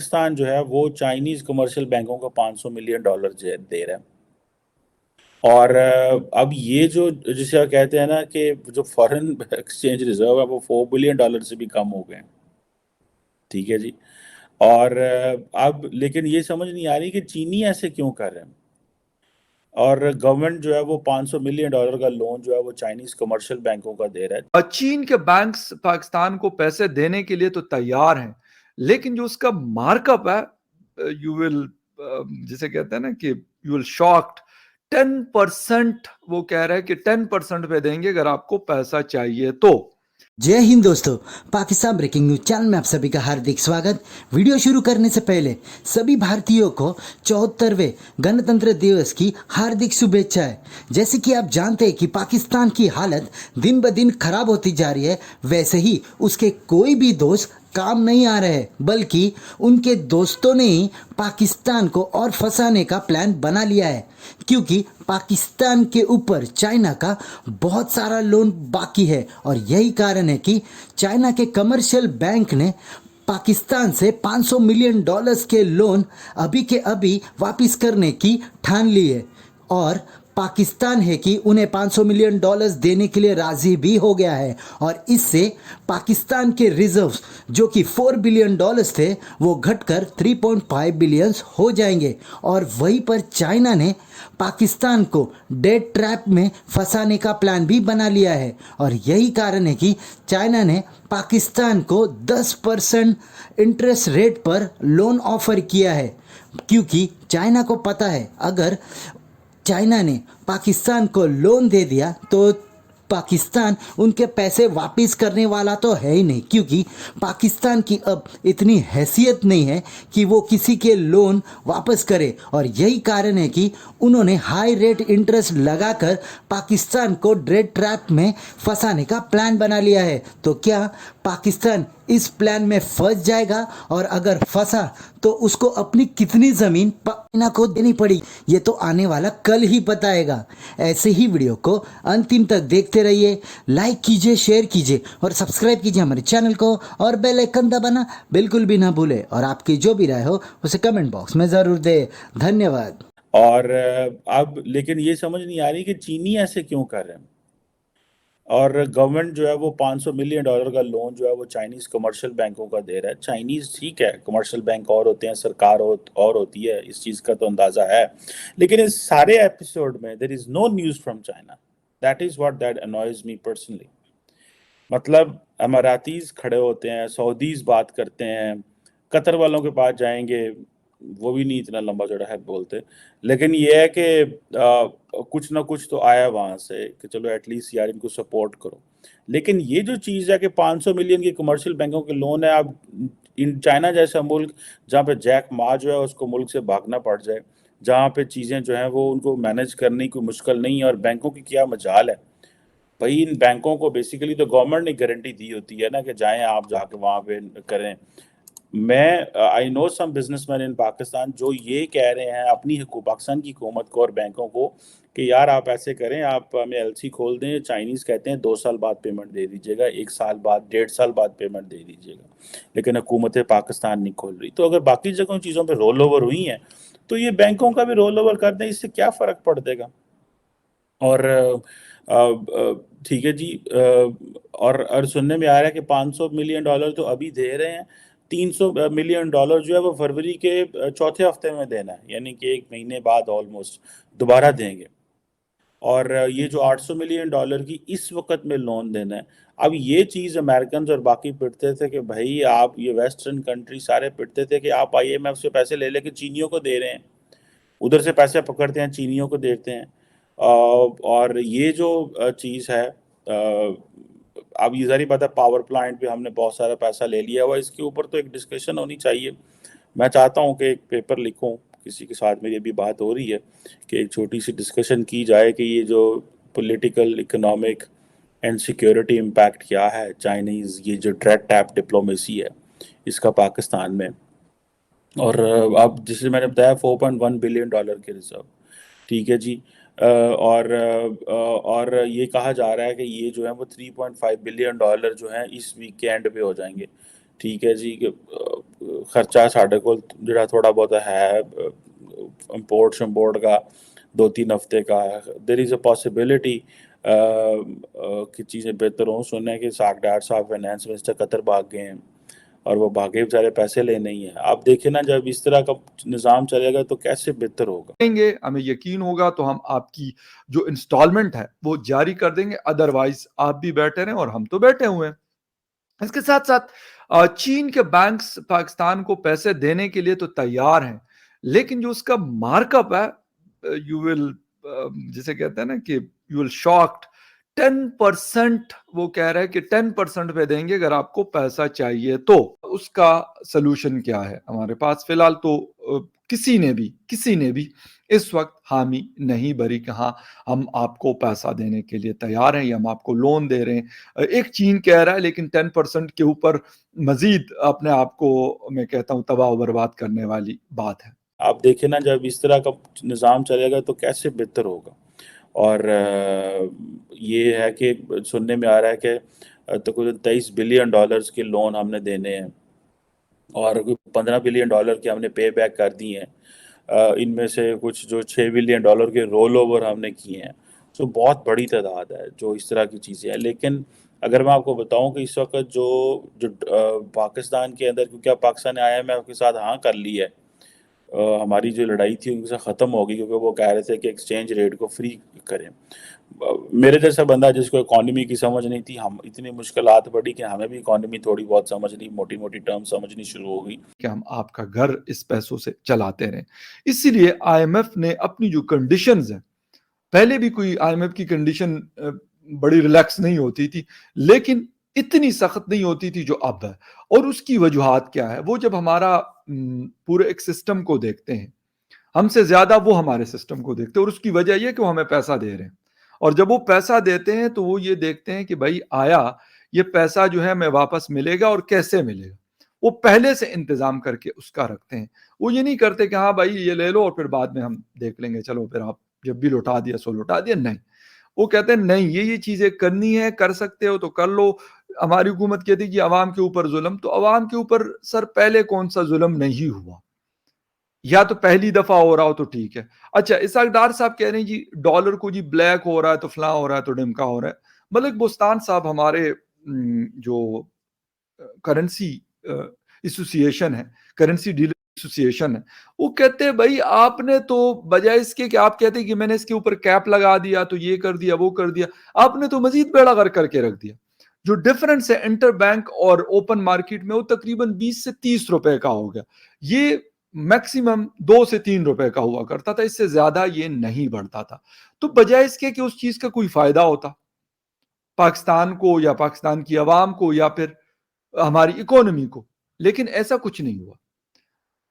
پاکستان جو ہے وہ چائنیز کمرشل بینکوں کو $500 ملین دے رہا ہے، اور اب یہ جو جسے آپ کہتے ہیں نا کہ جو فارن ایکسچینج ریزرو ہے وہ $4 بلین سے بھی کم ہو گئے ہیں، ٹھیک ہے جی۔ اور اب لیکن یہ سمجھ نہیں آ رہی کہ چینی ایسے کیوں کر رہے ہیں، اور گورنمنٹ جو ہے وہ $500 ملین کا لون جو ہے وہ چائنیز کمرشل بینکوں کا دے رہا ہے۔ اور چین کے بینکس پاکستان کو پیسے دینے کے لیے تو تیار ہیں، لیکن جو اس کا مارک اپ ہے یو ول جسے کہتے ہیں نا کہ یو ول شاکڈ 10%، وہ کہہ رہے ہیں کہ 10% پہ دیں گے اگر آپ کو پیسہ چاہیے تو۔ जय हिंद दोस्तों, पाकिस्तान ब्रेकिंग न्यूज चैनल में आप सभी का हार्दिक स्वागत। वीडियो शुरू करने से पहले सभी भारतीयों को 74वें गणतंत्र दिवस की हार्दिक शुभेच्छाएं। जैसे कि आप जानते हैं कि पाकिस्तान की हालत दिन ब दिन खराब होती जा रही है, वैसे ही उसके कोई भी दोस्त काम नहीं आ रहे, बल्कि उनके दोस्तों ने ही पाकिस्तान को और फंसाने का प्लान बना लिया है, क्योंकि पाकिस्तान के ऊपर चाइना का बहुत सारा लोन बाकी है। और यही कारण है कि चाइना के कमर्शियल बैंक ने पाकिस्तान से $500 मिलियन के लोन अभी के अभी वापस करने की ठान ली है, और पाकिस्तान है कि उन्हें $500 मिलियन देने के लिए राजी भी हो गया है। और इससे पाकिस्तान के रिजर्व्स जो कि $4 बिलियन थे वो घटकर 3.5 बिलियन हो जाएंगे। और वहीं पर चाइना ने पाकिस्तान को डेट ट्रैप में फंसाने का प्लान भी बना लिया है, और यही कारण है कि चाइना ने पाकिस्तान को 10% इंटरेस्ट रेट पर लोन ऑफर किया है, क्योंकि चाइना को पता है अगर चाइना ने पाकिस्तान को लोन दे दिया तो पाकिस्तान उनके पैसे वापस करने वाला तो है ही नहीं, क्योंकि पाकिस्तान की अब इतनी हैसियत नहीं है कि वो किसी के लोन वापस करे। और यही कारण है कि उन्होंने हाई रेट इंटरेस्ट लगाकर पाकिस्तान को डेट ट्रैप में फंसाने का प्लान बना लिया है। तो क्या पाकिस्तान इस प्लान में फंस जाएगा, और अगर फंसा तो उसको अपनी कितनी ज़मीन चाइना को देनी पड़ी, ये तो आने वाला कल ही बताएगा। ऐसे ही वीडियो को अंतिम तक देखते रहिए, लाइक कीजिए, शेयर कीजिए और सब्सक्राइब कीजिए हमारे चैनल को, और बेल आइकन दबाना बिल्कुल भी ना भूले, और आपकी जो भी राय हो उसे कमेंट बॉक्स में ज़रूर दे। धन्यवाद। और अब लेकिन ये समझ नहीं आ रही कि चीनी ऐसे क्यों कर रहे हैं, और गवर्नमेंट जो है वो $500 मिलियन का लोन जो है वो चाइनीज़ कमर्शियल बैंकों का दे रहा है। चाइनीज़ ठीक है, कमर्शियल बैंक और होते हैं, सरकार और होती है, इस चीज़ का तो अंदाज़ा है, लेकिन इस सारे एपिसोड में there is no news from China. That is what that annoys me personally. मतलब अमारातीज़ खड़े होते हैं, सऊदीज़ बात करते हैं, कतर वालों के पास जाएंगे, वो भी नहीं इतना लंबा चौड़ा है बोलते, लेकिन ये है कि कुछ ना कुछ तो आया वहाँ से कि चलो एटलीस्ट यार इनको सपोर्ट करो। लेकिन ये जो चीज़ है कि 500 मिलियन की कमर्शियल बैंकों के लोन है, अब इन चाइना जैसा मुल्क जहाँ पे जैक मा जो है उसको मुल्क से भागना पड़ जाए, जहाँ पे चीज़ें जो हैं वो उनको मैनेज करने की मुश्किल नहीं है, और बैंकों की क्या मजाल है भाई। इन बैंकों को बेसिकली तो गवर्नमेंट ने गारंटी दी होती है ना कि जाएं आप जाके वहाँ पे करें। मैं आई नो सम बिजनेसमैन इन पाकिस्तान जो ये कह रहे हैं अपनी पाकिस्तान की हुकूमत को और बैंकों को कि यार आप ऐसे करें, आप हमें एलसी खोल दें। चाइनीज़ कहते हैं 2 साल बाद पेमेंट दे दीजिएगा, 1 साल बाद, 1.5 साल बाद पेमेंट दे दीजिएगा, लेकिन हुकूमत पाकिस्तान नहीं खोल रही। तो अगर बाकी जगहों चीज़ों पर रोल ओवर हुई हैं तो ये बैंकों का भी रोल ओवर कर दें, इससे क्या फ़र्क पड़ देगा। और ठीक है जी, और सुनने में आ रहा है कि $500 मिलियन तो अभी दे रहे हैं, $300 मिलियन जो है वो फरवरी के चौथे हफ्ते में देना है, यानी कि 1 महीने बाद ऑलमोस्ट दोबारा देंगे। और ये जो $800 मिलियन की इस वक्त में लोन देना है, अब ये चीज़ अमेरिकन और बाकी पिटते थे कि भाई आप, ये वेस्टर्न कंट्री सारे पिटते थे कि आप IMF से पैसे ले लेके चीनियों को दे रहे हैं, उधर से पैसे पकड़ते हैं चीनियों को देते हैं। और ये जो चीज़ है, अब ये ज़ाहिर बात है पावर प्लांट पे हमने बहुत सारा पैसा ले लिया हुआ, इसके ऊपर तो एक डिस्कशन होनी चाहिए। मैं चाहता हूँ कि एक पेपर लिखूँ, किसी के साथ मेरी अभी बात हो रही है कि एक छोटी सी डिस्कशन की जाए कि ये जो political, economic and security impact क्या है चाइनीज़, ये जो डेट टैप डिप्लोमेसी है इसका पाकिस्तान में। और अब जैसे मैंने बताया $4.1 बिलियन के रिजर्व, ठीक है जी। और ये कहा जा रहा है कि ये जो है वो $3.5 बिलियन जो है इस वीक के एंड पे हो जाएंगे। ਠੀਕ ਹੈ ਜੀ ਕਿ ਖਰਚਾ ਸਾਡੇ ਕੋਲ ਜਿਹੜਾ ਥੋੜਾ ਬਹੁਤਾ ਹੈ ਇੰਪੋਰਟ ਸ਼ੰਪੋਰਟ का 2-3 हफ्ते का देयर इज़ अ पॉसिबिलिटी कि चीज़ें बेहतर हों। सुना है कि साग डार साहब फाइनेंस मिनिस्टर कतर भाग गए हैं और वो भागे बेचारे पैसे लेने ही हैं। आप देखें ना, जब इस तरह का निज़ाम चलेगा तो कैसे बेहतर होगा। देंगे, हमें यकीन होगा तो हम आपकी जो इंस्टॉलमेंट है वो जारी कर देंगे, अदरवाइज आप भी बैठे रहें और हम तो बैठे हुए हैं। इसके साथ साथ चीन के बैंक्स पाकिस्तान को पैसे देने के लिए तो तैयार हैं, लेकिन जो उसका मार्कअप है यू विल, जिसे कहते हैं ना कि यू विल शॉक्ड। 10% वो कह रहा है कि 10% पे देंगे अगर आपको पैसा चाहिए तो। उसका सलूशन क्या है हमारे पास? फिलहाल तो किसी ने भी इस वक्त हामी नहीं भरी कि हाँ हम आपको पैसा देने के लिए तैयार हैं या हम आपको लोन दे रहे हैं। एक चीन कह रहा है, लेकिन 10% के ऊपर मजीद अपने आप को मैं कहता हूँ तबाह बर्बाद करने वाली बात है। आप देखें ना, जब इस तरह का निज़ाम चलेगा तो कैसे बेहतर होगा। और ये है कि सुनने में आ रहा है कि तकरीबन $23 बिलियन के लोन हमने देने हैं और $15 बिलियन के हमने पे बैक कर दिए हैं। इनमें से कुछ जो $6 बिलियन के रोल ओवर हमने किए हैं। तो बहुत बड़ी तादाद है जो इस तरह की चीज़ें हैं। लेकिन अगर मैं आपको बताऊं कि इस वक्त जो पाकिस्तान के अंदर, क्योंकि अब पाकिस्तान ने IMF के साथ हाँ कर ली है, हमारी जो लड़ाई थी उनके साथ ख़त्म हो गई, क्योंकि वो कह रहे थे कि एक्सचेंज रेट को फ्री करें। मेरे जैसा बंदा जिसको इकॉनमी की समझ नहीं थी, हम इतनी मुश्किलात पड़ी कि हमें भी इकॉनमी थोड़ी बहुत समझनी, मोटी मोटी टर्म समझनी शुरू हो गई कि हम आपका घर इस पैसों से चलाते रहें। इसीलिए IMF ने अपनी जो कंडीशंस हैं, पहले भी कोई IMF की कंडीशन बड़ी रिलैक्स नहीं होती थी, लेकिन इतनी सख्त नहीं होती थी जो अब है। और उसकी वजूहात क्या है? वो जब हमारा पूरे एक सिस्टम को देखते हैं, हमसे ज्यादा वो हमारे सिस्टम को देखते हैं, और उसकी वजह यह कि वो हमें पैसा दे रहे हैं। और जब वो पैसा देते हैं तो वो ये देखते हैं कि भाई आया ये पैसा जो है हमें वापस मिलेगा और कैसे मिलेगा, वो पहले से इंतजाम करके उसका रखते हैं। वो ये नहीं करते कि हाँ भाई ये ले लो और फिर बाद में हम देख लेंगे, चलो फिर आप जब भी लौटा दिया सो लौटा दिया। नहीं, वो कहते हैं नहीं ये चीजें करनी है, कर सकते हो तो कर लो। हमारी हुकूमत कहती है कि अवाम के ऊपर जुल्म, तो अवाम के ऊपर सर पहले कौन सा जुल्म नहीं हुआ? या तो पहली दफा हो रहा हो तो ठीक है। अच्छा, इसहाक डार साहब कह रहे हैं जी डॉलर को जी ब्लैक हो रहा है तो फलां हो रहा है तो ढिमका हो रहा है। मलिक बोस्तान साहब हमारे जो करेंसी एसोसिएशन है, करेंसी डीलर एसोसिएशन है, वो कहते हैं भाई आपने तो बजाय इसके कि आप कहते हैं कि मैंने इसके ऊपर कैप लगा दिया तो ये कर दिया वो कर दिया, आपने तो मजीद बेड़ा गर्क करके रख दिया। जो डिफरेंस है इंटर बैंक और ओपन मार्केट में वो तकरीबन 20 से 30 रुपए का हो गया। ये मैक्सिमम 2 से 3 रुपए का हुआ करता था, इससे ज्यादा ये नहीं बढ़ता था। तो बजाय इसके कि उस चीज का कोई फायदा होता पाकिस्तान को या पाकिस्तान की आवाम को या फिर हमारी इकोनॉमी को, लेकिन ऐसा कुछ नहीं हुआ।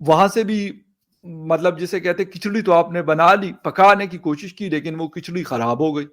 वहां से भी मतलब जिसे कहते खिचड़ी तो आपने बना ली, पकाने की कोशिश की, लेकिन वो खिचड़ी खराब हो गई।